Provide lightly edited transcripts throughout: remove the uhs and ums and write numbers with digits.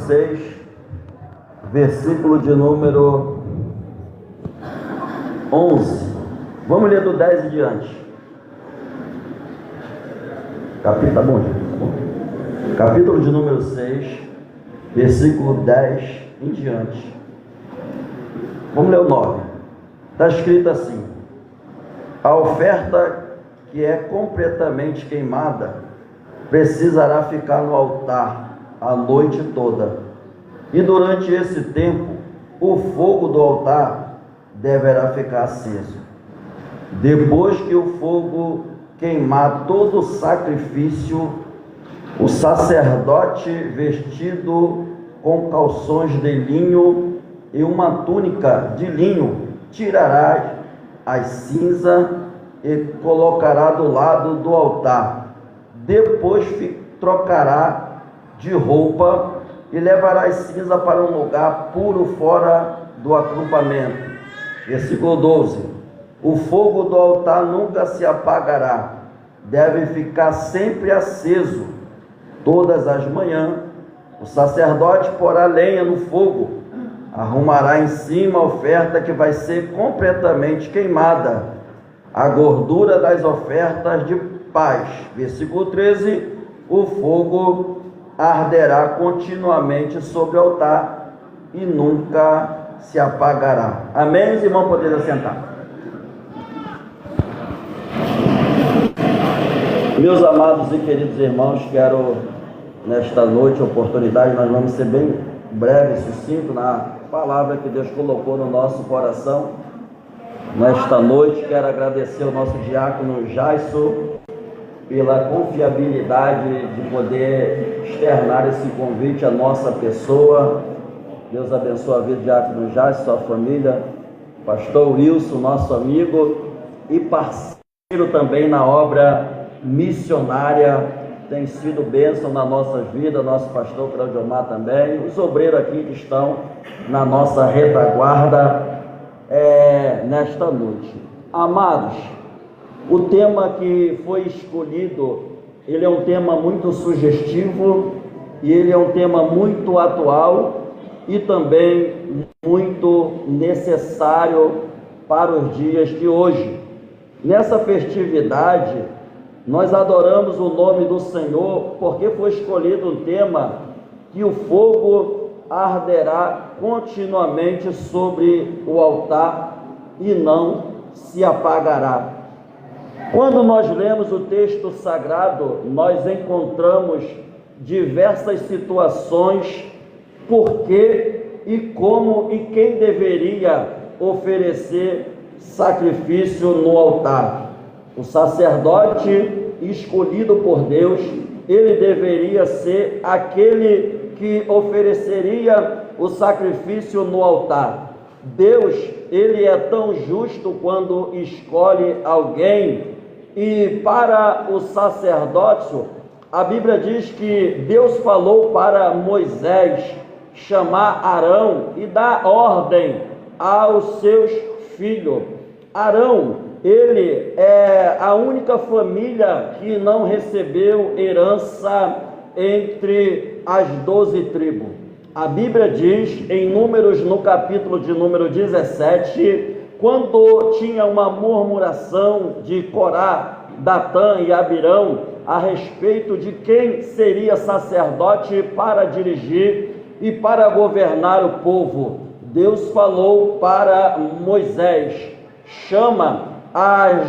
6, versículo de número 11. Vamos ler do 10 em diante. Capítulo, tá bom, gente? Tá bom. Capítulo de número 6, versículo 10 em diante. Vamos ler o 9. Está escrito assim: a oferta que é completamente queimada precisará ficar no altar a noite toda, e durante esse tempo o fogo do altar deverá ficar aceso. Depois que o fogo queimar todo o sacrifício, o sacerdote, vestido com calções de linho e uma túnica de linho, tirará as cinzas e colocará do lado do altar. Depois trocará de roupa e levará as cinzas para um lugar puro fora do acampamento. Versículo 12. O fogo do altar nunca se apagará, deve ficar sempre aceso. Todas as manhãs, o sacerdote porá lenha no fogo, arrumará em cima a oferta que vai ser completamente queimada, a gordura das ofertas de paz. Versículo 13. O fogo arderá continuamente sobre o altar e nunca se apagará. Amém? Os irmãos podem assentar. Meus amados e queridos irmãos, quero nesta noite, oportunidade, nós vamos ser bem breve e sucinto na palavra que Deus colocou no nosso coração. Nesta noite, quero agradecer ao nosso diácono Jaisso pela confiabilidade de poder externar esse convite à nossa pessoa. Deus abençoe a vida do diácono Jaisso, sua família, pastor Wilson, nosso amigo e parceiro também na obra missionária, tem sido bênção na nossa vida, nosso pastor Claudio Omar também, os obreiros aqui que estão na nossa retaguarda nesta noite. Amados, o tema que foi escolhido, ele é um tema muito sugestivo e ele é um tema muito atual e também muito necessário para os dias de hoje. Nessa festividade, nós adoramos o nome do Senhor porque foi escolhido um tema que o fogo arderá continuamente sobre o altar e não se apagará. Quando nós lemos o texto sagrado, nós encontramos diversas situações por que e como e quem deveria oferecer sacrifício no altar. O sacerdote escolhido por Deus, ele deveria ser aquele que ofereceria o sacrifício no altar. Deus, ele é tão justo quando escolhe alguém, e para o sacerdócio, a Bíblia diz que Deus falou para Moisés chamar Arão e dar ordem aos seus filhos. Arão, ele é a única família que não recebeu herança entre as 12 tribos. A Bíblia diz em Números, no capítulo de número 17, quando tinha uma murmuração de Corá, Datã e Abirão a respeito de quem seria sacerdote para dirigir e para governar o povo, Deus falou para Moisés: chama as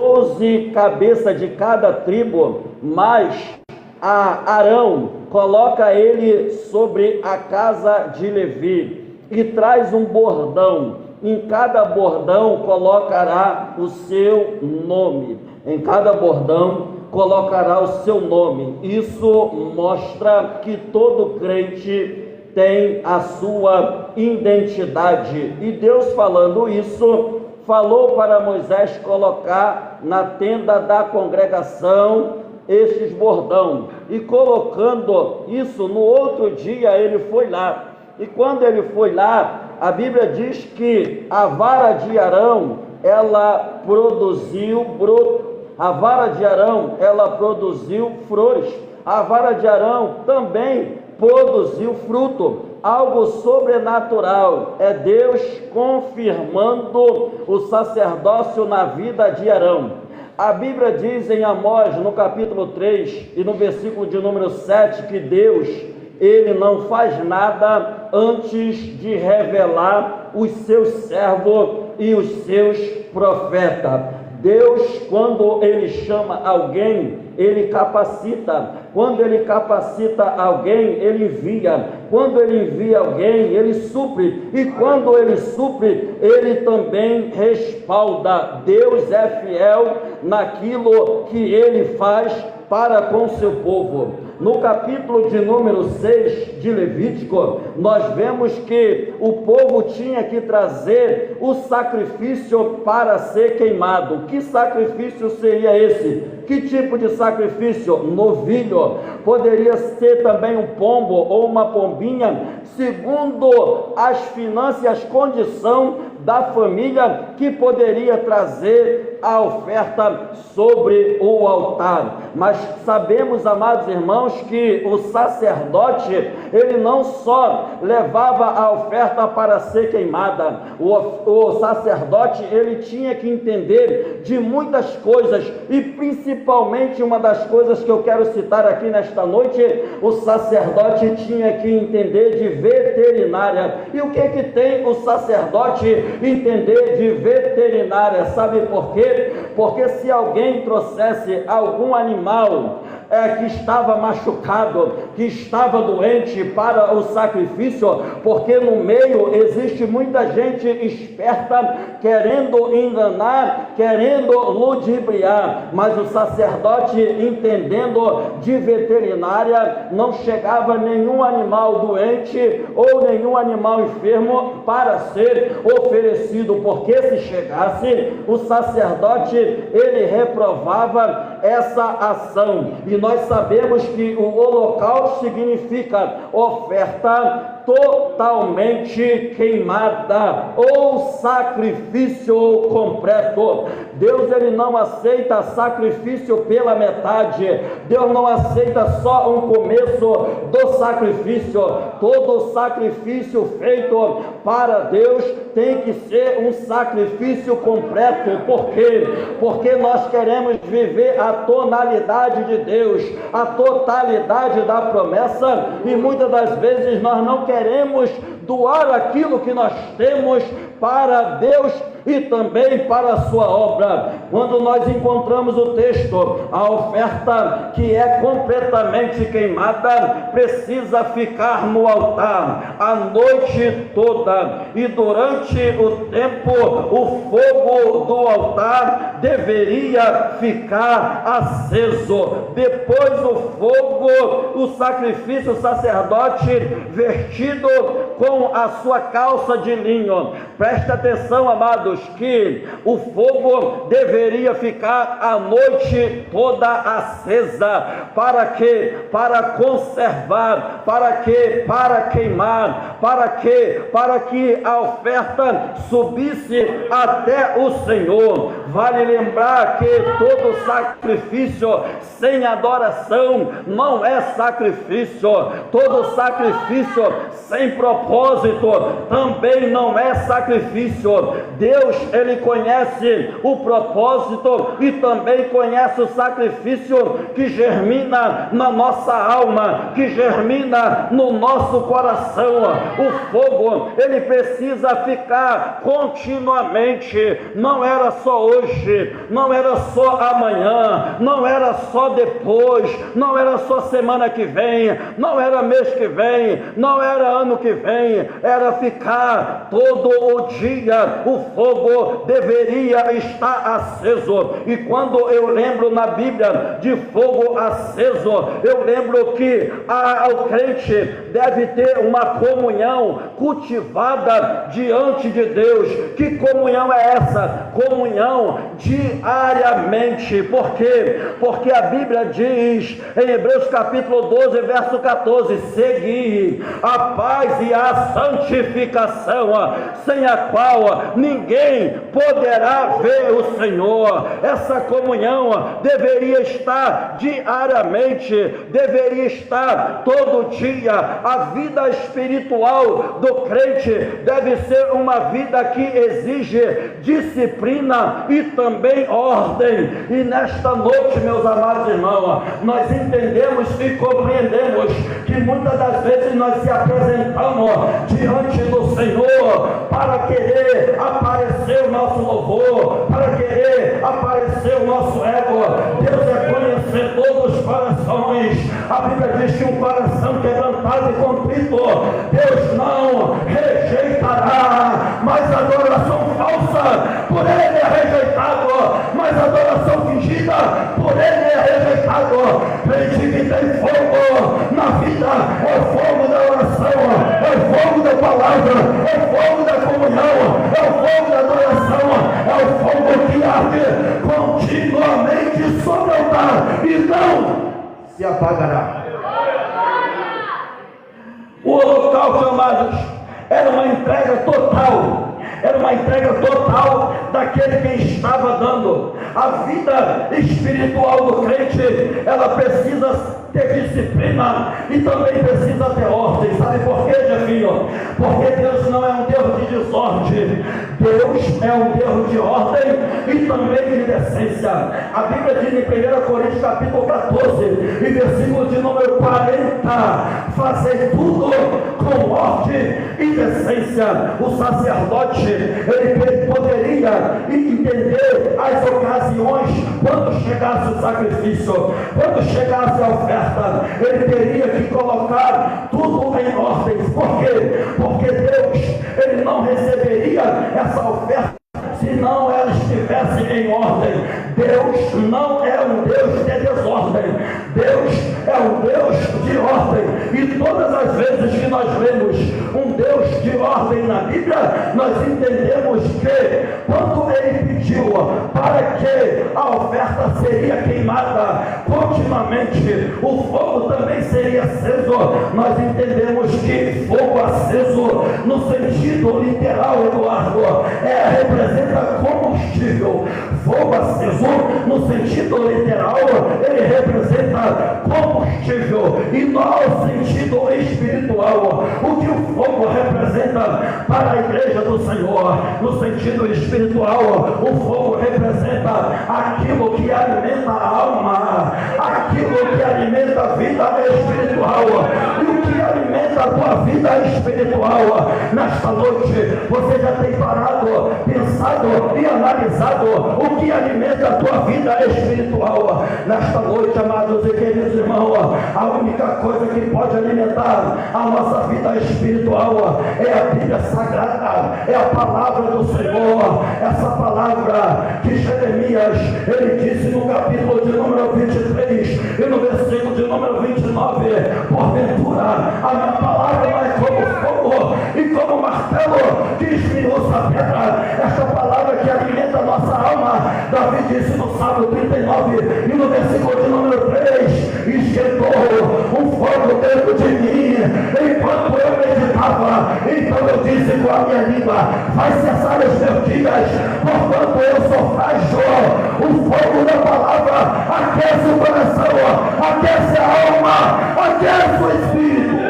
12 cabeças de cada tribo, mas a Arão, coloca ele sobre a casa de Levi e traz um bordão. Em cada bordão colocará o seu nome. Em cada bordão colocará o seu nome. Isso mostra que todo crente tem a sua identidade. E Deus, falando isso, falou para Moisés colocar na tenda da congregação estes bordão, e colocando isso, no outro dia ele foi lá, e quando ele foi lá, a Bíblia diz que a vara de Arão, ela produziu a vara de Arão, ela produziu flores, a vara de Arão também produziu fruto, algo sobrenatural. É Deus confirmando o sacerdócio na vida de Arão. A Bíblia diz em Amós, no capítulo 3 e no versículo de número 7, que Deus, Ele não faz nada antes de revelar os seus servos e os seus profetas. Deus, quando Ele chama alguém, Ele capacita. Quando Ele capacita alguém, Ele envia. Quando Ele envia alguém, Ele supre. E quando Ele supre, Ele também respalda. Deus é fiel naquilo que Ele faz para com seu povo. No capítulo de número 6 de Levítico, nós vemos que o povo tinha que trazer o sacrifício para ser queimado. Que sacrifício seria esse? Que tipo de sacrifício? Novilho. Poderia ser também um pombo ou uma pombinha, segundo as finanças e as condições da família que poderia trazer a oferta sobre o altar. Mas sabemos, amados irmãos, que o sacerdote, ele não só levava a oferta para ser queimada, o sacerdote, ele tinha que entender de muitas coisas, e principalmente uma das coisas que eu quero citar aqui nesta noite, o sacerdote tinha que entender de veterinária. E o que tem o sacerdote entender de veterinária? Sabe por quê? Porque se alguém trouxesse algum animal que estava machucado, que estava doente para o sacrifício, porque no meio existe muita gente esperta, querendo enganar, querendo ludibriar, mas o sacerdote, entendendo de veterinária, não chegava nenhum animal doente ou nenhum animal enfermo para ser oferecido, porque se chegasse, o sacerdote, ele reprovava essa ação. E nós sabemos que o holocausto significa oferta totalmente queimada ou sacrifício completo. Deus, ele não aceita sacrifício pela metade. Deus não aceita só um começo do sacrifício. Todo sacrifício feito para Deus tem que ser um sacrifício completo. Por quê? Porque nós queremos viver a tonalidade de Deus, a totalidade da promessa, e muitas das vezes nós não queremos doar aquilo que nós temos para Deus e também para a sua obra. Quando nós encontramos o texto, a oferta que é completamente queimada precisa ficar no altar a noite toda, e durante o tempo o fogo do altar deveria ficar aceso. Depois do fogo, o sacrifício, o sacerdote vestido com a sua calça de linho. Presta atenção, amados, que o fogo deveria ficar a noite toda acesa. Para quê? Para conservar. Para quê? Para queimar. Para quê? Para que a oferta subisse até o Senhor. Vale lembrar que todo sacrifício sem adoração não é sacrifício. Todo sacrifício sem propósito também não é sacrifício. Deus, ele conhece o propósito e também conhece o sacrifício que germina na nossa alma, que germina no nosso coração. O fogo, ele precisa ficar continuamente. Não era só hoje, não era só amanhã, não era só depois, não era só semana que vem, não era mês que vem, não era ano que vem, era ficar todo o dia. O fogo deveria estar aceso. E quando eu lembro na Bíblia de fogo aceso, eu lembro que o crente deve ter uma comunhão cultivada diante de Deus. Que comunhão é essa? Comunhão diariamente. Por quê? quê? Porque a Bíblia diz em Hebreus capítulo 12, verso 14: segui a paz e a santificação, sem a qual ninguém poderá ver o Senhor. Essa comunhão deveria estar diariamente, deveria estar todo dia. A vida espiritual do crente deve ser uma vida que exige disciplina e também ordem. E nesta noite, meus amados irmãos, nós entendemos e compreendemos que muitas das vezes nós se apresentamos diante do Senhor para querer aparecer o nosso louvor, para querer aparecer o nosso ego. Deus é conhecedor dos corações. A Bíblia diz que um coração quebrantado e contrito Deus não rejeitará. Mas a adoração falsa por Ele é rejeitado, mas a adoração fingida por Ele é rejeitado. Crente que tem fogo na vida é o fogo da oração, é o fogo da palavra, é o fogo da comunhão, é o fogo da adoração, é o fogo que arde continuamente sobre o altar e não se apagará. O holocausto, amados, era uma entrega total. Era uma entrega total daquele que estava dando. A vida espiritual do crente, ela precisa ter disciplina e também precisa ter ordem. Sabe por quê, Jefinho? Porque Deus não é um Deus de desordem. Deus é um Deus de ordem e também de decência. A Bíblia diz em 1 Coríntios capítulo 14 e versículo de número 40: fazer tudo com ordem e decência. O sacerdote, ele poderia entender as ocasiões quando chegasse o sacrifício, quando chegasse a oferta. Ele teria que colocar tudo em ordem. Por quê? Porque Deus, ele não receberia essa oferta se não ela estivesse em ordem. Deus não é um Deus de desordem. Deus é um Deus de ordem. E todas as vezes que nós lemos um Deus de ordem na Bíblia, nós entendemos que quando Ele pediu para que a oferta seria queimada continuamente, o fogo também seria aceso. Nós entendemos que fogo aceso, no sentido literal, Eduardo, representa combustível. Fogo aceso, no sentido literal, ele representa combustível. E no sentido espiritual, o que o fogo representa para a igreja do Senhor, no sentido espiritual, o fogo representa aquilo que alimenta a alma, aquilo que alimenta a vida espiritual. E o que alimenta a tua vida espiritual? Nesta noite, você já tem parado, pensado e analisado o que alimenta a tua vida espiritual? Nesta noite, amados e queridos irmãos, a única coisa que pode alimentar a nossa vida espiritual é a Bíblia Sagrada, é a palavra do Senhor. Essa palavra que Jeremias, ele disse no capítulo de número 23 e no versículo de número 29: porventura a minha palavra não é como fogo e como martelo que esmiuça a pedra. Esta palavra que alimenta a nossa alma. Davi disse no Salmo 39 e no versículo de número 3: esquentou um fogo dentro de mim enquanto eu meditava. Então eu disse com a minha língua: vai cessar os meus dias, porquanto eu sou frágil. O fogo da palavra aquece o coração, aquece a alma, aquece o espírito.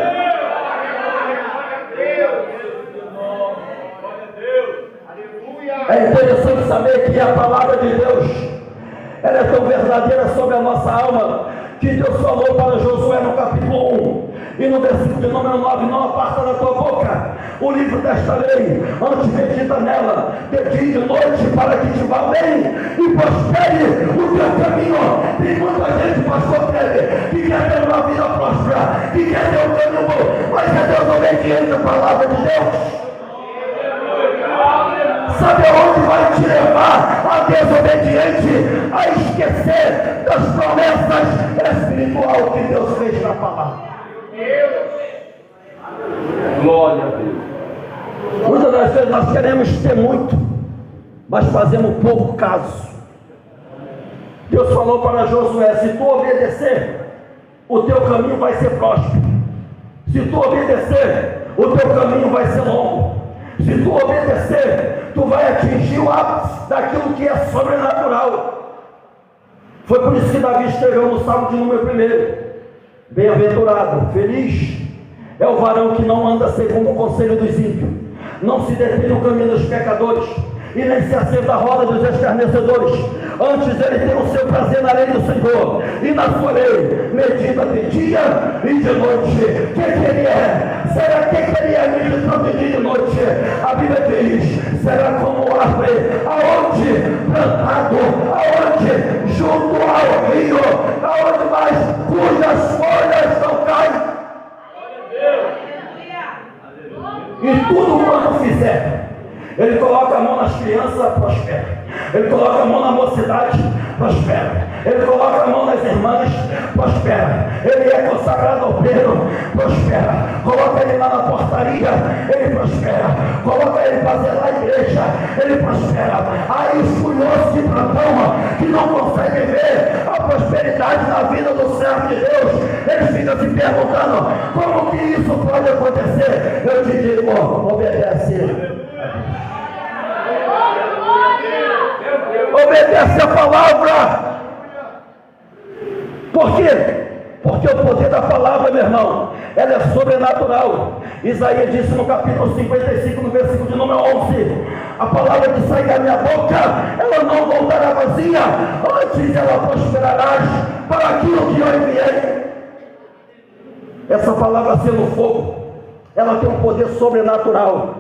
É interessante saber que a palavra de Deus, ela é tão verdadeira sobre a nossa alma, que Deus falou para Josué no capítulo 1 e no versículo de número 9: não aparta da tua boca o livro desta lei, antes medita nela de dia e de noite, para que te vá bem e prospere o teu caminho. Tem muita gente, pastor Pedro, que quer ter uma vida próspera, que quer ter um caminho, mas é desobediente à palavra de Deus. Sabe aonde vai te levar a desobediente? A esquecer das promessas espirituais que Deus fez na palavra. Glória a Deus. Muitas das vezes nós queremos ter muito, mas fazemos pouco caso. Deus falou para Josué: se tu obedecer, o teu caminho vai ser próspero. Se tu obedecer, o teu caminho vai ser longo. Se tu obedecer, tu vai atingir o ápice daquilo que é sobrenatural. Foi por isso que Davi escreveu no Salmo de número 1: bem-aventurado, feliz é o varão que não anda segundo o conselho dos ímpios, não se detém no caminho dos pecadores, e nem se assenta a roda dos escarnecedores. Antes ele tem o seu prazer na lei do Senhor, e na sua lei medita de dia e de noite. O que ele é? Será que ele é meditando de dia e de noite? A Bíblia diz: será como árvore, aonde plantado, aonde junto ao rio, aonde mais, cujas folhas não caem. E tudo quanto fizer, ele coloca a mão nas crianças, prospera. Ele coloca a mão na mocidade, prospera. Ele coloca a mão nas irmãs, prospera. Ele é consagrado obreiro, prospera. Coloca ele lá na portaria, ele prospera. Coloca ele para zelar a igreja, ele prospera. Aí os curiosos de plantão, que não conseguem ver a prosperidade na vida do servo de Deus, eles ficam se perguntando: como que isso pode acontecer? Eu te digo: obedece. Obedece a palavra. Por quê? Porque o poder da palavra, meu irmão, ela é sobrenatural. Isaías disse no capítulo 55, no versículo de número 11: a palavra que sai da minha boca, ela não voltará vazia, antes ela prosperará para aquilo que eu enviei. Essa palavra, sendo fogo, ela tem um poder sobrenatural.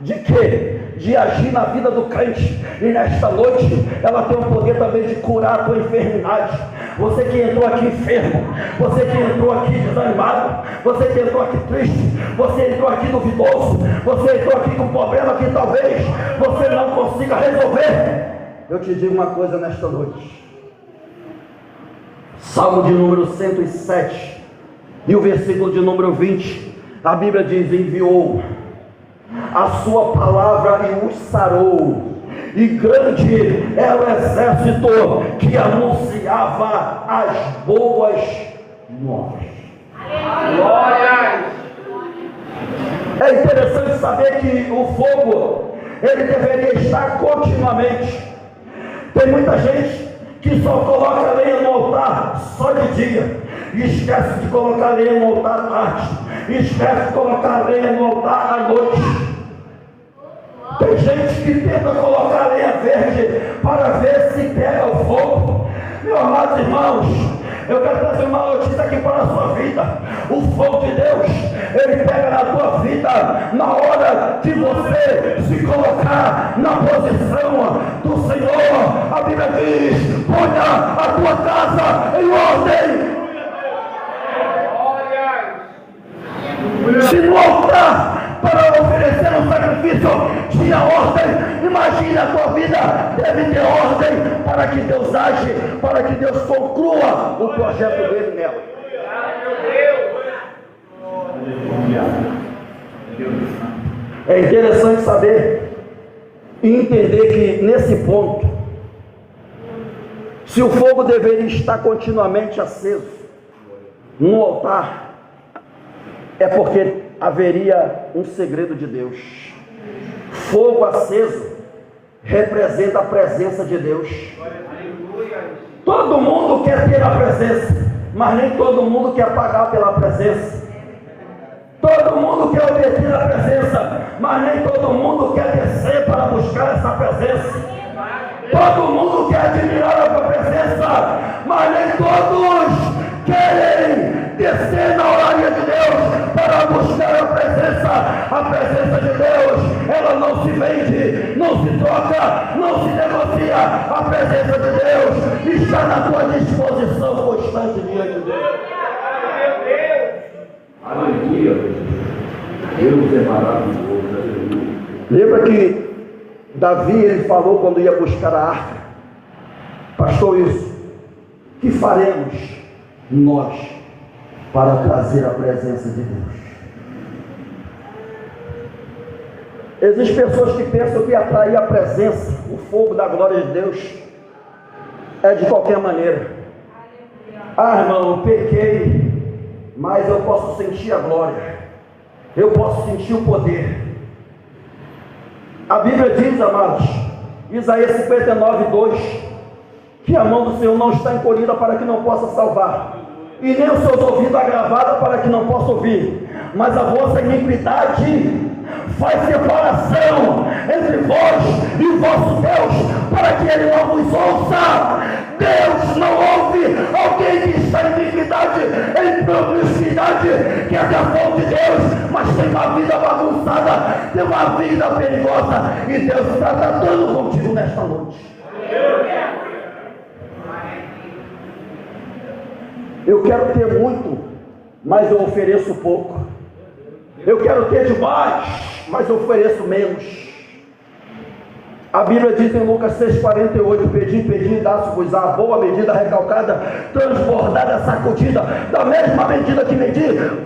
De quê? De agir na vida do crente. E nesta noite ela tem o poder também de curar a tua enfermidade. Você que entrou aqui enfermo, você que entrou aqui desanimado, você que entrou aqui triste, você entrou aqui duvidoso, você entrou aqui com problema que talvez você não consiga resolver, eu te digo uma coisa nesta noite. Salmo de número 107 e o versículo de número 20, a Bíblia diz: enviou a sua palavra e os sarou, e grande era o exército que anunciava as boas novas. É interessante saber que o fogo, ele deveria estar continuamente. Tem muita gente que só coloca lenha no altar só de dia, e esquece de colocar lenha no altar à tarde, e esquece de colocar lenha no altar à noite. Tem gente que tenta colocar lenha verde para ver se pega o fogo. Meus amados irmãos, eu quero trazer uma notícia aqui para a sua vida. O fogo de Deus, ele pega na tua vida na hora de você se colocar na posição do Senhor. A Bíblia diz: ponha a tua casa em ordem. Se no altar para oferecer um sacrifício tinha ordem, imagine a tua vida deve ter ordem para que Deus age, para que Deus conclua o projeto dele nela. É interessante saber e entender que nesse ponto, se o fogo deveria estar continuamente aceso no altar, é porque haveria um segredo de Deus. Fogo aceso representa a presença de Deus. Todo mundo quer ter a presença, mas nem todo mundo quer pagar pela presença. Todo mundo quer obter a presença, mas nem todo mundo quer descer para buscar essa presença. Todo mundo quer admirar a tua presença, mas nem todos querem descer na oraria de Deus para buscar a presença. A presença de Deus, ela não se vende, não se troca, não se negocia. A presença de Deus está na tua disposição constante diante de Deus. Aleluia. Deus é maravilhoso. Lembra que Davi, ele falou quando ia buscar a arca: pastor Wilson, que faremos nós para trazer a presença de Deus? Existem pessoas que pensam que atrair a presença, o fogo da glória de Deus, é de qualquer maneira. Ah, irmão, eu pequei, mas eu posso sentir a glória, eu posso sentir o poder. A Bíblia diz, amados, Isaías 59:2, que a mão do Senhor não está encolhida para que não possa salvar, e nem os seus ouvidos agravados para que não possa ouvir, mas a vossa iniquidade faz separação entre vós e o vosso Deus, para que ele não vos ouça. Deus não ouve alguém que está em iniquidade, em promiscuidade, que é a fonte de Deus, mas tem uma vida bagunçada, tem uma vida perigosa, e Deus está tratando contigo nesta noite. Eu quero ter muito, mas eu ofereço pouco. Eu quero ter demais, mas eu ofereço menos. A Bíblia diz em Lucas 6,48: pedi, pedi, dá-se-vos a boa medida, recalcada, transbordada, sacudida, da mesma medida que medi,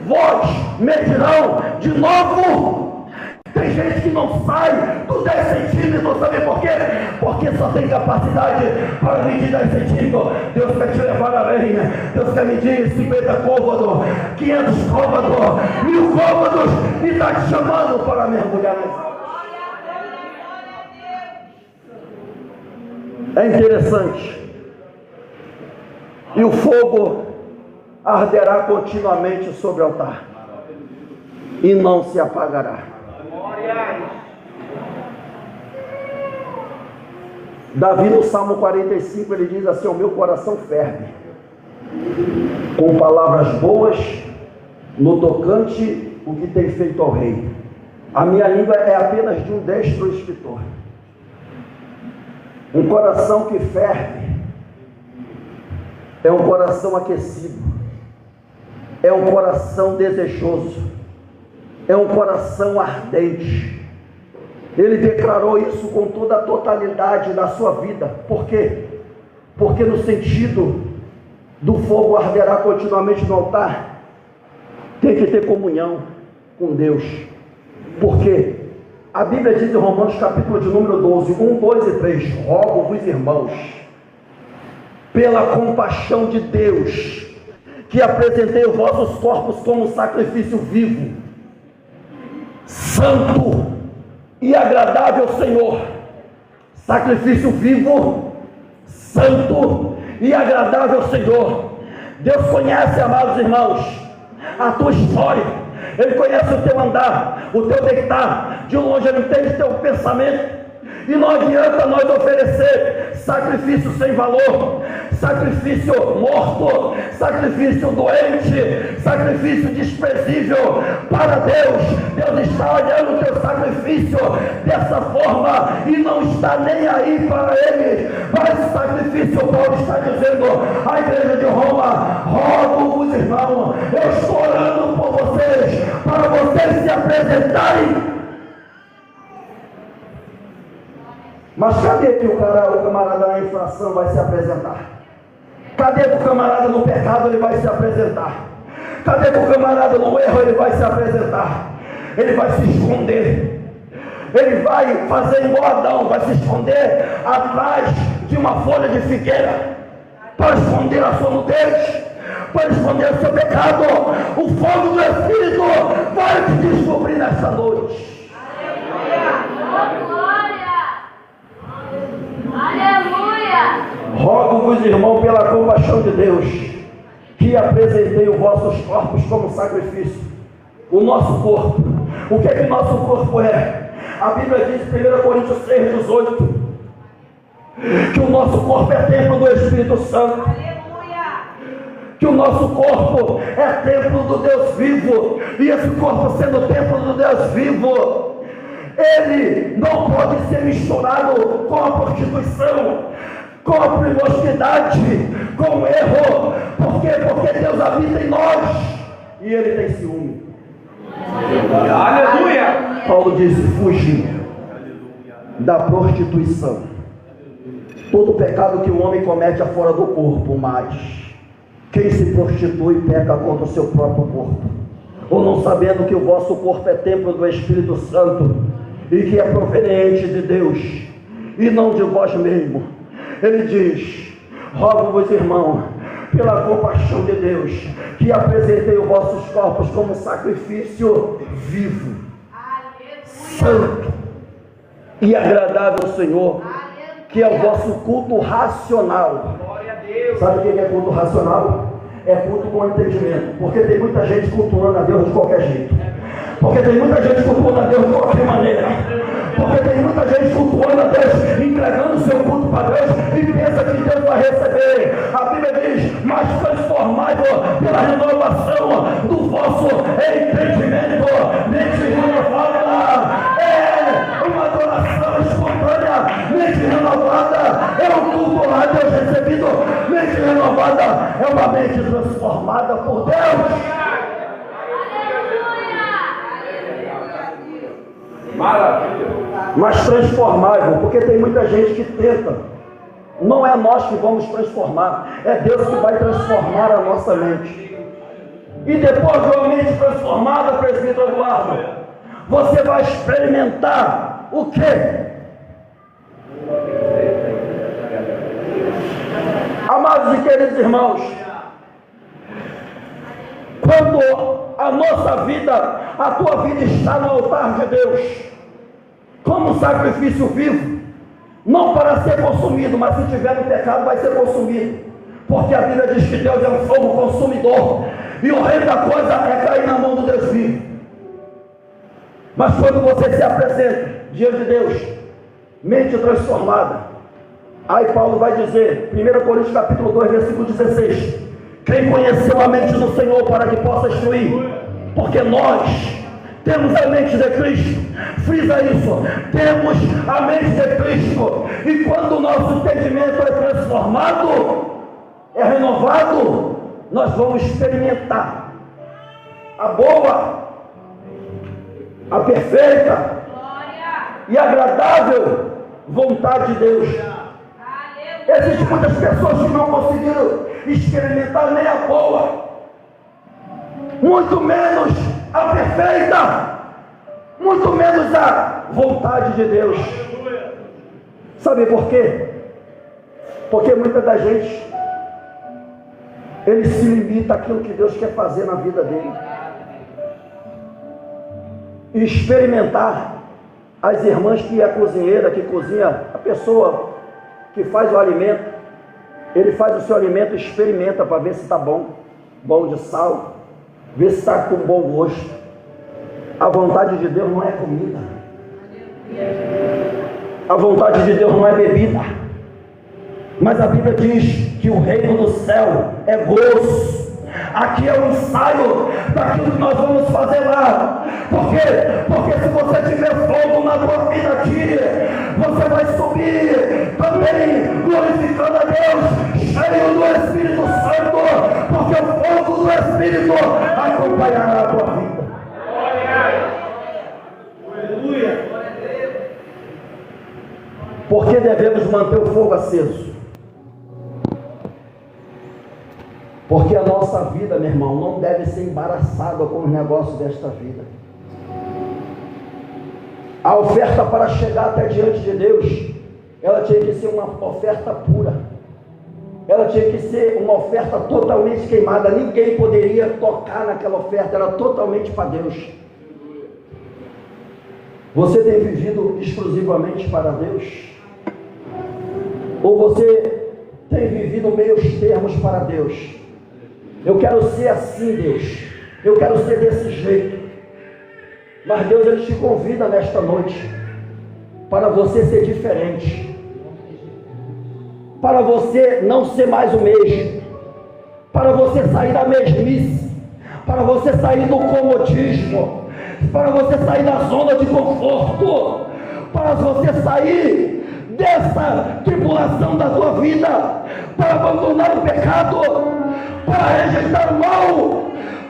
vós medirão de novo. Tem gente que não sai dos 10 centímetros, sabe por quê? Porque só tem capacidade para medir 10 centímetros. Deus quer te levar além. Deus quer medir 50 côvados, 500 côvados, 1000 côvados, e está te chamando para mergulhar nas. É interessante. E o fogo arderá continuamente sobre o altar e não se apagará. Davi, no Salmo 45, ele diz assim: o meu coração ferve com palavras boas no tocante o que tem feito ao rei. A minha língua é apenas de um destro escritor. Um coração que ferve é um coração aquecido, é um coração desejoso, é um coração ardente. Ele declarou isso com toda a totalidade da sua vida. Por quê? Porque no sentido do fogo arderá continuamente no altar, tem que ter comunhão com Deus. Por quê? A Bíblia diz em Romanos capítulo de número 12, 1, 2 e 3: rogo-vos, irmãos, pela compaixão de Deus, que apresentei os vossos corpos como sacrifício vivo, santo e agradável ao Senhor. Sacrifício vivo, santo e agradável ao Senhor. Deus conhece, amados irmãos, a tua história. Ele conhece o teu andar, o teu deitar. De longe ele entende o teu pensamento. E não adianta nós oferecer sacrifício sem valor, sacrifício morto, sacrifício doente, sacrifício desprezível para Deus. Deus está olhando o teu sacrifício dessa forma e não está nem aí para ele. Mas o sacrifício, Paulo está dizendo à igreja de Roma: rogo-vos, irmão, eu estou orando por vocês, para vocês se apresentarem. Mas cadê que o camarada na infração vai se apresentar? Cadê que o camarada no pecado ele vai se apresentar? Cadê que o camarada no erro ele vai se apresentar? Ele vai se esconder. Ele vai fazer igual Adão, vai se esconder atrás de uma folha de figueira, para esconder a sua nudez, para esconder o seu pecado. O fogo do Espírito vai te descobrir nessa noite. Aleluia! Rogo-vos, irmão, pela compaixão de Deus, que apresentei os vossos corpos como sacrifício. O nosso corpo. O que é que o nosso corpo é? A Bíblia diz em 1 Coríntios 6,18 que o nosso corpo é templo do Espírito Santo. Aleluia! Que o nosso corpo é templo do Deus vivo. E esse corpo sendo templo do Deus vivo, ele não pode ser misturado com a prostituição, com a promiscuidade, com o erro. Por quê? Porque Deus habita em nós e ele tem ciúme. Aleluia! Paulo disse: fugi da prostituição. Todo pecado que o homem comete é fora do corpo, mas quem se prostitui peca contra o seu próprio corpo. Ou não sabendo que o vosso corpo é templo do Espírito Santo, e que é proveniente de Deus, e não de vós mesmo. Ele diz: Rogo-vos, irmão, pela compaixão de Deus, que apresentei os vossos corpos como sacrifício vivo, santo e agradável ao Senhor, que é o vosso culto racional. Sabe o que é culto racional? É culto com entendimento, porque tem muita gente cultuando a Deus de qualquer jeito, porque tem muita gente cultuando a Deus de qualquer maneira, porque tem muita gente cultuando a Deus, entregando o seu culto para Deus e pensa que Deus vai receber. A Bíblia diz: mas transformai-vos pela renovação do vosso entendimento, mente renovada. É uma adoração espontânea, mente renovada é um culto a Deus recebido, mente renovada é uma mente transformada por Deus. Maravilha. Mas transformável, porque tem muita gente que tenta. Não é nós que vamos transformar, é Deus que vai transformar a nossa mente. E depois de uma mente transformada, presbítero Eduardo, você vai experimentar o quê? Amados e queridos irmãos, quando a nossa vida, a tua vida está no altar de Deus, como um sacrifício vivo, não para ser consumido, mas se tiver no pecado vai ser consumido, porque a Bíblia diz que Deus é um fogo consumidor, e o reino da coisa é cair na mão do Deus vivo. Mas quando você se apresenta diante de Deus, mente transformada, aí Paulo vai dizer, 1 Coríntios capítulo 2, versículo 16, quem conheceu a mente do Senhor para que possa instruir, porque nós temos a mente de Cristo, frisa isso, temos a mente de Cristo, e quando o nosso entendimento é transformado, é renovado, nós vamos experimentar a boa, a perfeita e agradável vontade de Deus. Existem muitas pessoas que não conseguiram experimentar nem a boa, muito menos a perfeita, muito menos a vontade de Deus. Sabe por quê? Porque muita da gente, ele se limita àquilo que Deus quer fazer na vida dele, e experimentar. As irmãs que é a cozinheira, que cozinha, a pessoa que faz o alimento, ele faz o seu alimento e experimenta para ver se está bom, bom de sal, ver se está com bom gosto. A vontade de Deus não é comida, a vontade de Deus não é bebida, mas a Bíblia diz que o reino do céu é grosso. Aqui é um ensaio daquilo que nós vamos fazer lá. Por quê? Porque se você tiver fogo na tua vida aqui, você vai subir também glorificando a Deus, cheio do Espírito Santo, porque o fogo do Espírito acompanhará a tua vida. Aleluia! Porque devemos manter o fogo aceso? Porque a nossa vida, meu irmão, não deve ser embaraçada com os negócios desta vida. A oferta para chegar até diante de Deus, ela tinha que ser uma oferta pura. Ela tinha que ser uma oferta totalmente queimada. Ninguém poderia tocar naquela oferta, era totalmente para Deus. Você tem vivido exclusivamente para Deus? Ou você tem vivido meios termos para Deus? Eu quero ser assim, Deus, eu quero ser desse jeito. Mas Deus, Ele te convida nesta noite para você ser diferente, para você não ser mais o mesmo, para você sair da mesmice, para você sair do comodismo, para você sair da zona de conforto, para você sair dessa tribulação da tua vida, para abandonar o pecado, para rejeitar o mal,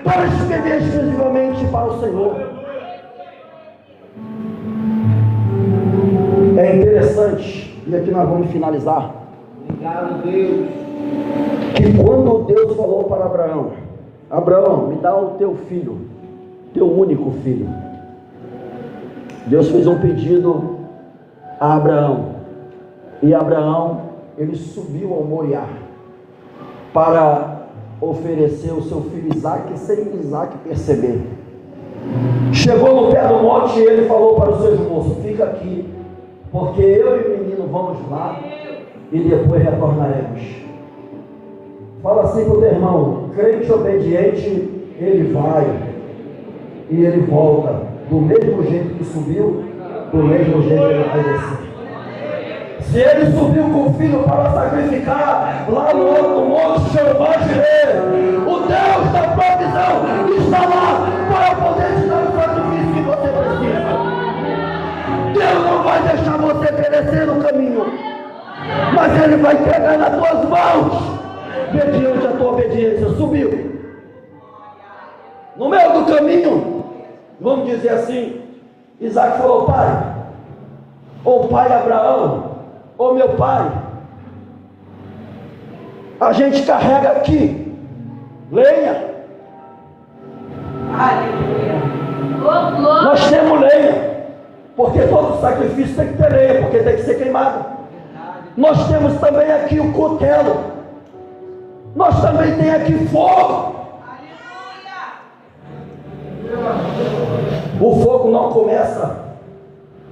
para viver exclusivamente para o Senhor. É interessante, e aqui nós vamos finalizar. Obrigado, Deus. Que quando Deus falou para Abraão: Abraão, me dá o teu filho, teu único filho. Deus fez um pedido a Abraão, e Abraão, ele subiu ao Moriá. para oferecer o seu filho Isaque sem Isaque perceber. Chegou no pé do monte e ele falou para os seus moços: fica aqui, porque eu e o menino vamos lá e depois retornaremos. Fala assim para o teu irmão: crente obediente, ele vai e ele volta. Do mesmo jeito que subiu, do mesmo jeito ele vai descer. Se ele subiu com o filho para sacrificar lá no outro monte, Jeová Jireh, o Deus da provisão está lá para poder te dar o sacrifício que você precisa. Deus não vai deixar você perecer no caminho, mas Ele vai pegar nas tuas mãos, mediante a tua obediência. Subiu no meio do caminho, vamos dizer assim, Isaque falou: pai, ô pai Abraão, ô meu pai, a gente carrega aqui lenha. Nós temos lenha, porque todo sacrifício tem que ter lenha, porque tem que ser queimado. Nós temos também aqui o cutelo, nós também temos aqui fogo. O fogo não começa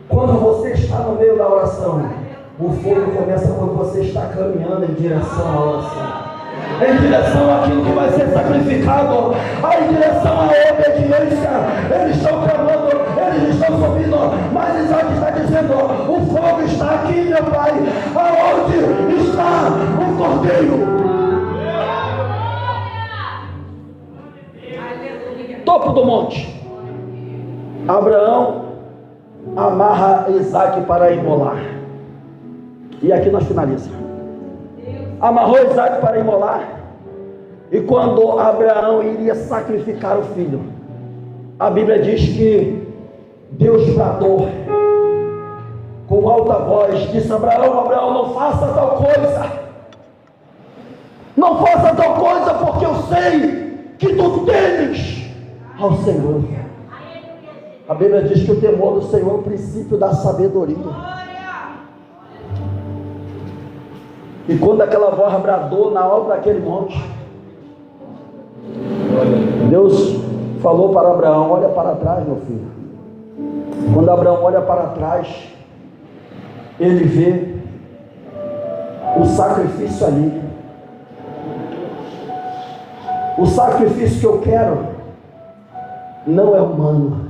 quando você está no meio da oração. O fogo começa quando você está caminhando em direção à oração, em direção àquilo que vai ser sacrificado, em direção à obediência. Eles estão clamando, eles estão subindo, mas Isaque está dizendo: o fogo está aqui, meu pai. Aonde está o cordeiro? Topo do monte, Abraão amarra Isaque para imolar. E aqui nós finalizamos. Amarrou Isaque para imolar. E quando Abraão iria sacrificar o filho, a Bíblia diz que Deus bradou com alta voz, disse: Abraão, Abraão, não faça tal coisa. Não faça tal coisa, porque eu sei que tu temes ao Senhor. A Bíblia diz que o temor do Senhor é o princípio da sabedoria. E quando aquela voz bradou na alta daquele monte, Deus falou para Abraão: olha para trás, meu filho. Quando Abraão olha para trás, ele vê o sacrifício ali. O sacrifício que eu quero não é humano.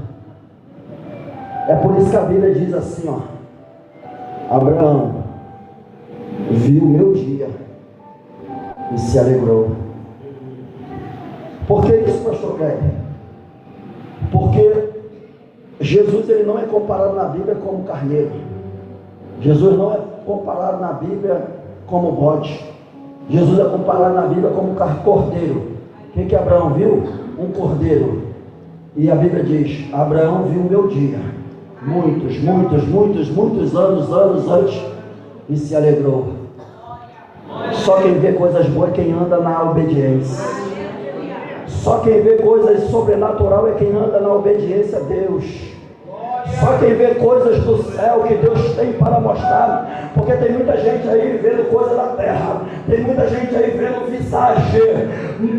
É por isso que a Bíblia diz assim, ó: Abraão viu o meu dia e se alegrou. Por que isso, pastor Cleber? Porque Jesus, ele não é comparado na Bíblia como carneiro. Jesus não é comparado na Bíblia como bode. Jesus é comparado na Bíblia como cordeiro. O que Abraão viu? Um cordeiro. E a Bíblia diz: Abraão viu o meu dia, muitos anos antes, e se alegrou. Só quem vê coisas boas é quem anda na obediência. Só quem vê coisas sobrenatural é quem anda na obediência a Deus. Só quem vê coisas do céu que Deus tem para mostrar. Porque tem muita gente aí vendo coisa da terra, tem muita gente aí vendo visagem,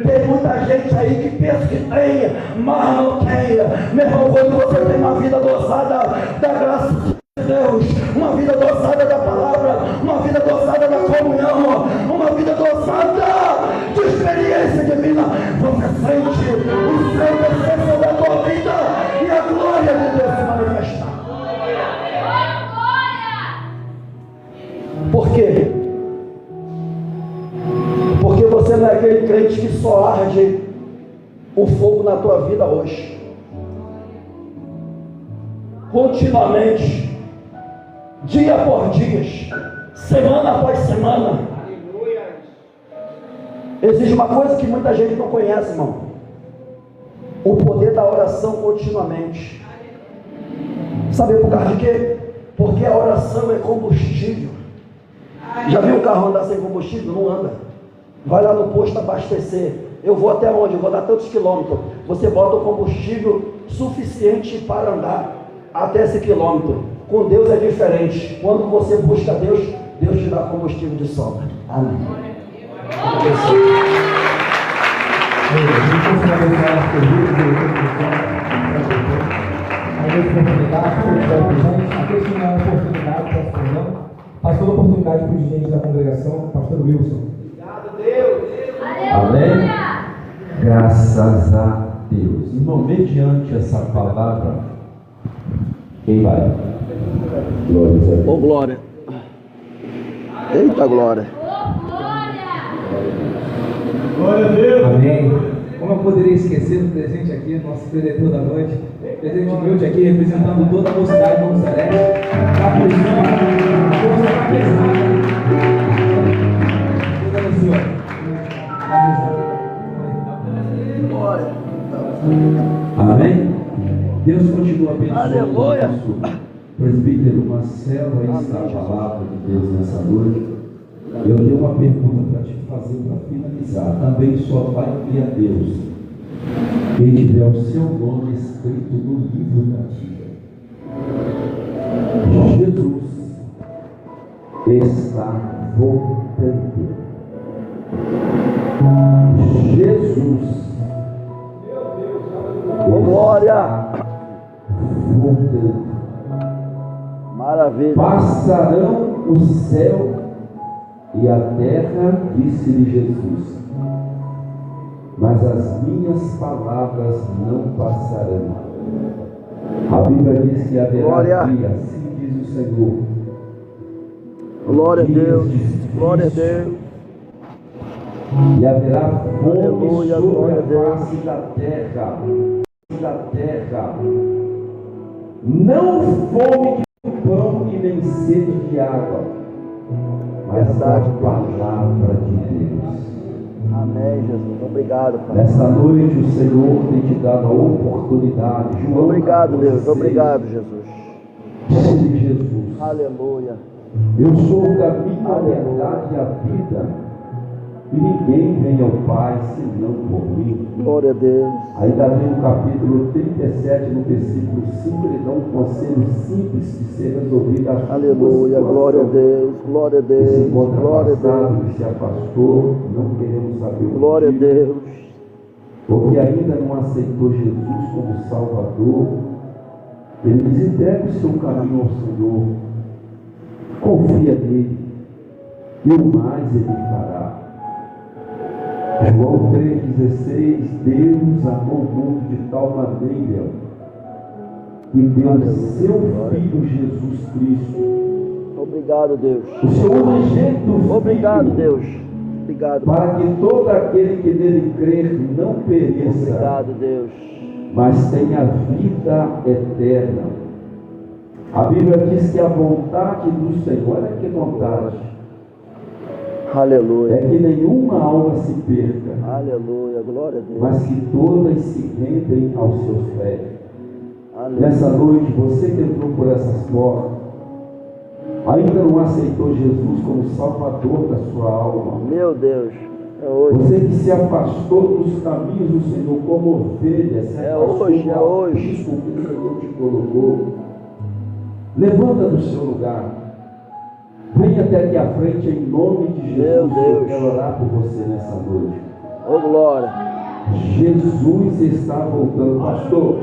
tem muita gente aí que pensa que tem, mas não tem. Meu irmão, quando você tem uma vida dosada da graça de Deus, uma vida dosada da palavra, uma vida dosada da comunhão, uma vida dosada de experiência divina, você sente o céu descer sobre a tua vida e a glória de Deus se manifestar. Por quê? Porque você não é aquele crente que só arde o fogo na tua vida hoje. Continuamente, dia por dia, semana após semana. Existe uma coisa que muita gente não conhece, irmão: o poder da oração continuamente. Sabe por causa de quê? Porque a oração é combustível. Já viu o carro andar sem combustível? Não anda. Vai lá no posto abastecer. Eu vou até onde? Eu vou dar tantos quilômetros. Você bota o combustível suficiente para andar até esse quilômetro. Com Deus é diferente. Quando você busca Deus, Deus te dá combustível de sobra. Amém. Pastor, oportunidade para o dirigente da congregação, Pastor Wilson. Obrigado, Deus. Amém? Graças a Deus. Irmão, mediante essa palavra, quem vai? Glória a Deus. Ô glória. Eita glória. Glória a Deus. Amém. Como eu poderia esquecer do presente aqui, nosso preletor da noite, presente humilde aqui, representando toda a mocidade do Monte Celeste, a cristã, a força da pesada. Amém? Deus continua abençoando Aleluia. o nosso presbítero Marcelo, aí está a palavra de Deus nessa noite. Eu tenho uma pergunta para te fazer para finalizar. Também só vai vir a Deus quem tiver o seu nome escrito no livro da vida. Jesus está voltando. Jesus Ô glória. está voltando. Maravilha. Passarão o céu e a terra, disse-lhe Jesus, mas as minhas palavras não passarão. A Bíblia diz que haverá Glória. dia, assim diz o Senhor. Glória a dias Deus. difíceis, Glória a Deus. E haverá fome Aleluia, sobre glória a a Deus. face da terra. Não fome de pão e nem sede de água, mas Verdade, a palavra de Deus. Amém, Jesus. Obrigado, Pai. Nesta noite o Senhor tem te dado a oportunidade. João Obrigado, 14:6, Deus. Obrigado, Jesus. disse Jesus: Aleluia. eu sou o caminho, a verdade e a vida, e ninguém vem ao Pai senão por mim. Glória a Deus. Ainda vem no capítulo 37, no versículo 5, ele dá um conselho simples de ser resolvido. Aleluia. Glória a Deus. Glória a Se Deus. encontra Glória a afastado Deus. e se afastou, não queremos saber o Glória a motivo. Deus. Porque ainda não aceitou Jesus como Salvador, ele diz: entrega o seu caminho ao Senhor, confia nele, e o mais ele fará. João 3,16: Deus amou o mundo de tal maneira que deu seu Filho Jesus Cristo, Obrigado, Deus. o seu unigênito Obrigado, Filho, Deus. Obrigado, Pai. para que todo aquele que nele crer não pereça, Obrigado, Deus. mas tenha vida eterna. A Bíblia diz que a vontade do Senhor é que vontade é Aleluia. que nenhuma alma se perca, Aleluia. Glória a Deus. mas que todas se rendem aos seus pés. Aleluia. Nessa noite, você que entrou por essas portas, ainda não aceitou Jesus como Salvador da sua alma, Meu Deus. É hoje. você que se afastou dos caminhos do Senhor como ovelha, se É afastou hoje, do é hoje. abismo que o Senhor te colocou, levanta do seu lugar, vem até aqui à frente em nome de Meu Jesus. Eu Deus. quero orar por você nessa noite. Ô glória. Jesus está voltando, pastor.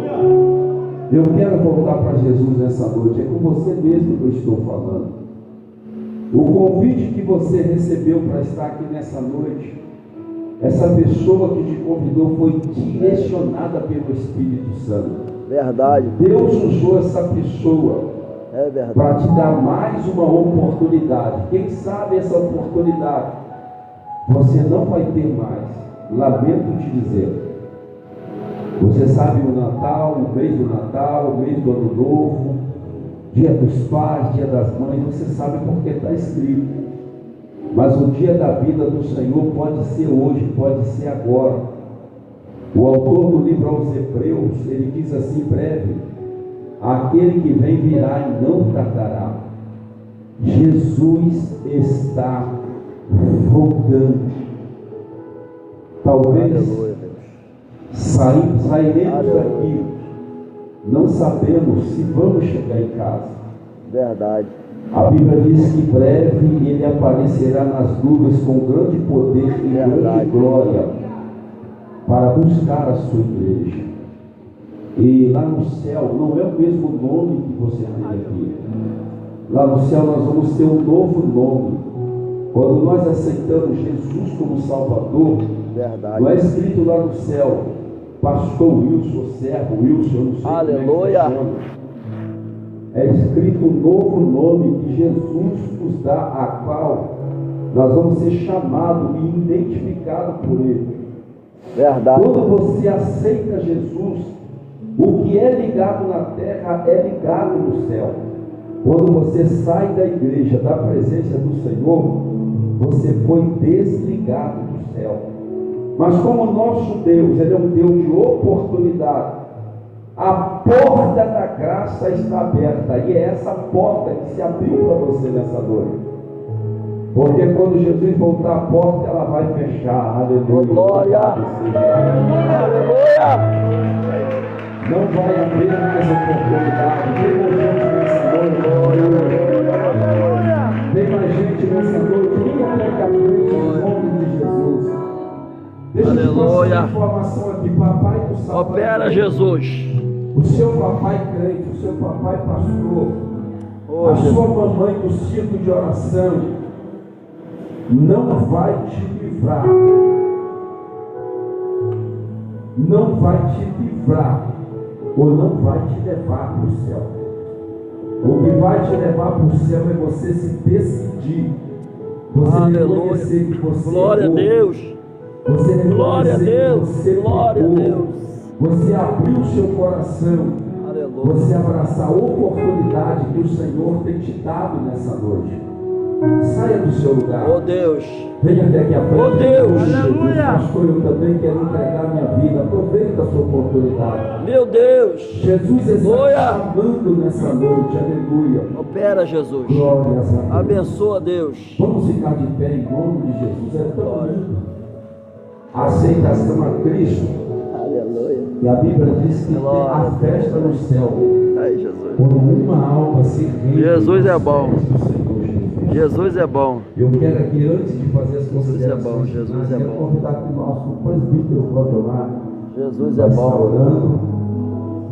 Eu quero voltar para Jesus nessa noite. É com você mesmo que eu estou falando. O convite que você recebeu para estar aqui nessa noite, essa pessoa que te convidou foi direcionada pelo Espírito Santo. Verdade. Deus usou essa pessoa É verdade. para te dar mais uma oportunidade. Quem sabe essa oportunidade você não vai ter mais. Lamento te dizer. Você sabe o Natal, o mês do Natal, o mês do Ano Novo, Dia dos Pais, Dia das Mães, você sabe porque está escrito. Mas o dia da vida do Senhor pode ser hoje, pode ser agora. O autor do livro aos Hebreus, ele diz assim, breve: aquele que vem virá e não tardará. Jesus está voltando. Talvez Aleluia, Deus. sairemos Aleluia. daqui, não sabemos se vamos chegar em casa. Verdade. A Bíblia diz que breve ele aparecerá nas nuvens com grande poder e grande glória para buscar a sua igreja. E lá no céu não é o mesmo nome que você tem aqui. Lá no céu nós vamos ter um novo nome. Quando nós aceitamos Jesus como Salvador, não é escrito lá no céu, pastor Wilson, servo Wilson, eu não sei. Aleluia. Como é que se chama. É escrito um novo nome que Jesus nos dá, a qual nós vamos ser chamados e identificados por Ele. Verdade. Quando você aceita Jesus, o que é ligado na terra é ligado no céu. Quando você sai da igreja, da presença do Senhor, você foi desligado do céu. Mas como o nosso Deus, Ele é um Deus de oportunidade, a porta da graça está aberta, e é essa porta que se abriu para você nessa noite. Porque quando Jesus voltar, a porta ela vai fechar. Aleluia. Glória. Aleluia. Não vai haver mais oportunidade. Tem mais gente nessa noite. Quem é que aprende o nome de Jesus? Deixa eu te passar uma informação aqui. Papai do céu. Opera Jesus. O seu papai crente, o seu papai pastor, a Jesus. sua mamãe do círculo de oração, não vai te livrar. Não vai te livrar. Ou não vai te levar para o céu. O que vai te levar para o céu é você se decidir. Você reconhecer que você Glória a Deus. Você Glória a Deus. Você Glória a Deus. Você abrir o seu coração. Aleluia. Você abraçar a oportunidade que o Senhor tem te dado nessa noite. Saia do seu lugar. Oh Deus. Venha até aqui à frente. Oh Deus. Aleluia. Pastor, eu também quero entregar minha vida. Aproveita a sua oportunidade. Meu Deus. Jesus está chamando nessa noite. Aleluia. Opera Jesus. Glórias a Deus. Abençoa Deus. Vamos ficar de pé em nome de Jesus. É tão lindo. A aceitação a Cristo. Aleluia. E a Bíblia diz que tem a festa no céu. Ai, Jesus. Quando uma alma se rende. Jesus é bom. Do Senhor Jesus. Jesus é bom. Eu quero aqui, antes de fazer as considerações, é bom, Jesus é quero bom. convidar que o nosso presbítero Claudiomar Jesus é vai estar bom. orando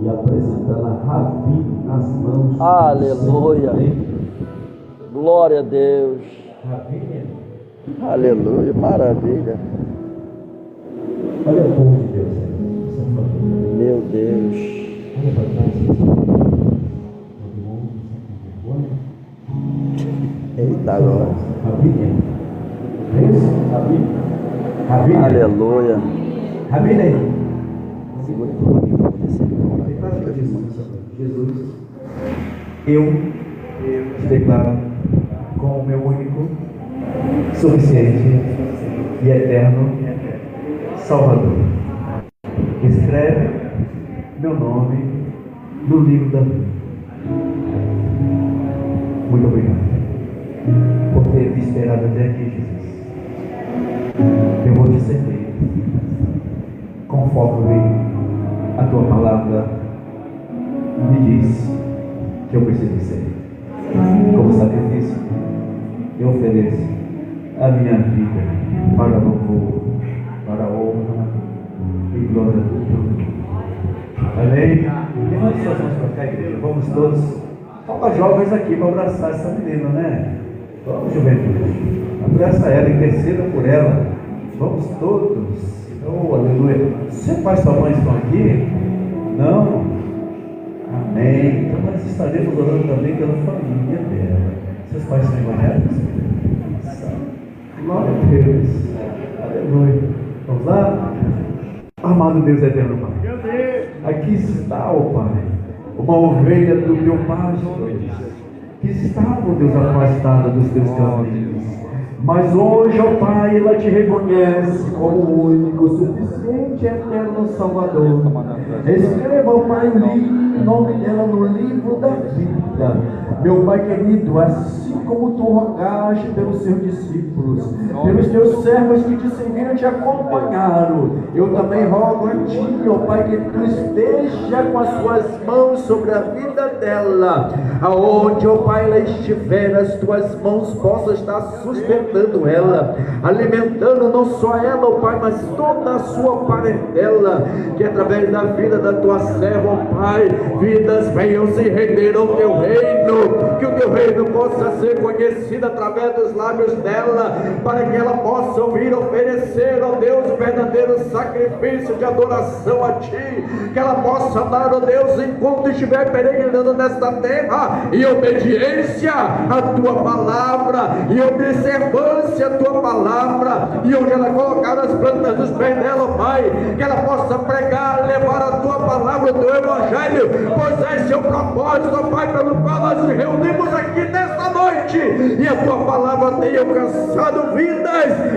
e apresentando a Rabi nas mãos. Aleluia. do Senhor. Glória a Deus. Rabi, Aleluia. Maravilha. olha o povo de Deus aí. Essa família. Meu Deus. Olha para trás. Eita glória. Rabi, é isso? Rabi? Rabi? Aleluia. Rabi aí. Segura aí. Declara para Jesus, Jesus, eu te declaro como o meu único, suficiente e eterno Salvador. Escreve meu nome no livro da vida. Muito obrigado por ter me esperado até aqui, Jesus. Eu vou te servir conforme a tua palavra me diz que eu preciso ser. Como sacrifício, eu ofereço a minha vida para louvor, para a honra e glória do teu nome. Amém? Levante suas mãos para cá, igreja. Vamos todos. Falta jovens aqui para abraçar essa menina, né? Vamos, juventude. Abraça ela, interceda por ela. Vamos todos. Oh, aleluia. Seu pai e sua mãe estão aqui? Não? Amém. Então nós estaremos orando também pela família dela. Seus pais são evangélicos? Glória a Deus. Aleluia. Vamos lá? Amado Deus eterno, Pai. Aqui está, ó Pai, uma ovelha do teu pasto, que estava, Deus, afastada dos teus caminhos. Mas hoje, ó Pai, ela te reconhece como o único, suficiente e eterno Salvador. Escreva, ó Pai, o nome dela no livro da vida. vida. Meu Pai querido, assim como tu rogaste pelos seus discípulos, pelos teus servos que te serviram e te acompanharam, eu também rogo a ti, ó Pai, que tu esteja com as suas mãos sobre a vida dela, aonde, ó Pai, ela estiver, as tuas mãos possam estar sustentando ela, alimentando não só ela, ó Pai, mas toda a sua parentela, que através da vida da tua serva, ó Pai, vidas venham se render ao teu reino, que o teu reino possa ser conhecido através dos lábios dela, para que ela possa ouvir oferecer, ó Deus, o verdadeiro sacrifício de adoração a ti, que ela possa dar, ó Deus, enquanto estiver peregrinando nesta terra, em obediência à tua palavra, em observância à tua palavra, e onde ela colocar as plantas dos pés dela, ó Pai, que ela possa pregar, levar a tua palavra, o teu evangelho, pois é seu propósito, ó Pai, pelo qual nós nos reunimos aqui nesta noite, e a tua palavra tem alcançado vidas,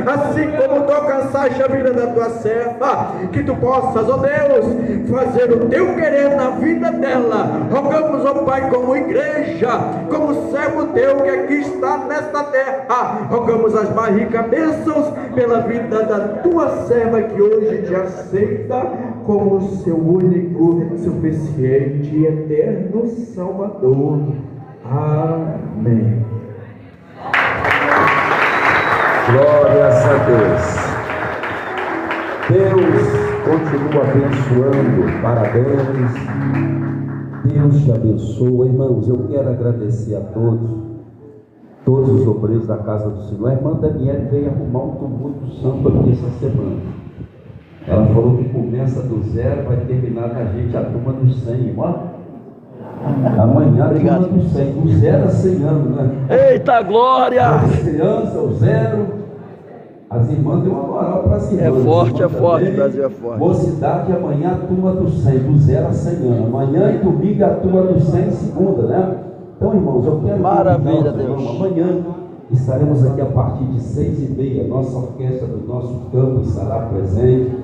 assim como tu alcançaste a vida da tua serva, que tu possas, ó Deus, fazer o teu querer na vida dela. Rogamos, ó Pai, como igreja, como servo teu que aqui está nesta terra, rogamos as mais ricas bênçãos pela vida da tua serva que hoje te aceita como seu único, suficiente e eterno Salvador. Amém. Glórias a Deus. Deus continua abençoando. Parabéns. Deus te abençoa. Irmãos, eu quero agradecer a todos os obreiros da casa do Senhor. A irmã Daniela veio arrumar um tumulto santo aqui essa semana. Ela falou que começa do 0, vai terminar com a gente a turma dos 100, irmão. Amanhã a turma dos 100, do 0 a 100 anos, né? Eita glória! As crianças, o 0. As irmãs deu uma moral para as irmãs. É forte, o Brasil é forte. Mocidade, amanhã a turma dos 100, do 0 a 100 anos. Amanhã e domingo a turma dos 100, segunda, né? Então, irmãos, eu quero maravilha, Deus. Deus. Amanhã estaremos aqui a partir de 6h30. Nossa orquestra do nosso campo estará presente,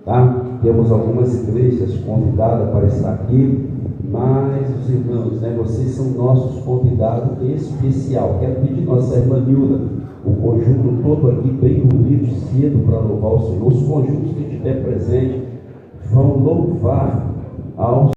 tá? Temos algumas igrejas convidadas para estar aqui, mas os irmãos, né? Vocês são nossos convidados especial. Quero pedir nossa irmã Nilda, o conjunto todo aqui bem bonito, cedo para louvar o Senhor. Os conjuntos que estiver presente vão louvar ao